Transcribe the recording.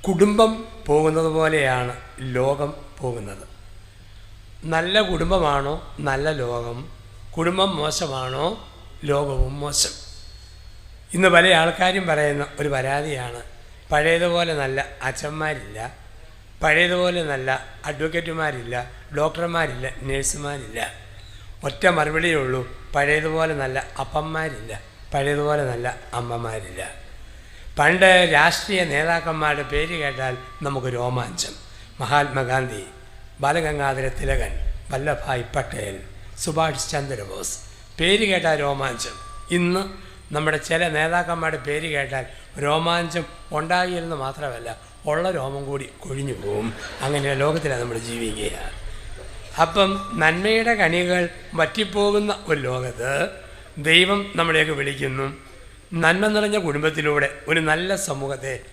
കുടുംബം പോകുന്നത് പോലെയാണ് ലോകം പോകുന്നത്. നല്ല കുടുംബമാണോ നല്ല ലോകം, കുടുംബം മോശമാണോ ലോകവും മോശം. ഇന്ന് പല ആൾക്കാരും പറയുന്ന ഒരു പരാതിയാണ്, പഴയതുപോലെ നല്ല അച്ഛന്മാരില്ല, പഴയതുപോലെ നല്ല അഡ്വക്കേറ്റുമാരില്ല, ഡോക്ടർമാരില്ല, നേഴ്സുമാരില്ല. ഒറ്റ മറുപടിയേ ഉള്ളൂ, പഴയതുപോലെ നല്ല അപ്പന്മാരില്ല, പഴയതുപോലെ നല്ല അമ്മമാരില്ല. പണ്ട് രാഷ്ട്രീയ നേതാക്കന്മാരുടെ പേര് കേട്ടാൽ നമുക്ക് രോമാഞ്ചം. മഹാത്മാഗാന്ധി, ബാലഗംഗാധര തിലകൻ, വല്ലഭായ് പട്ടേൽ, സുഭാഷ് ചന്ദ്രബോസ്, പേര് കേട്ടാൽ രോമാഞ്ചം. ഇന്ന് നമ്മുടെ ചില നേതാക്കന്മാരുടെ പേര് കേട്ടാൽ രോമാഞ്ചം ഉണ്ടാകില്ലെന്ന് മാത്രമല്ല, ഉള്ള രോമം കൂടി കൊഴിഞ്ഞു പോവും. അങ്ങനെ ലോകത്തിലാണ് നമ്മൾ ജീവിക്കുകയാണ്. അപ്പം നന്മയുടെ കണികൾ വറ്റിപ്പോകുന്ന ഒരു ലോകത്ത് ദൈവം നമ്മളെയൊക്കെ വിളിക്കുന്നു, നന്മ നിറഞ്ഞ കുടുംബത്തിലൂടെ ഒരു നല്ല സമൂഹത്തെ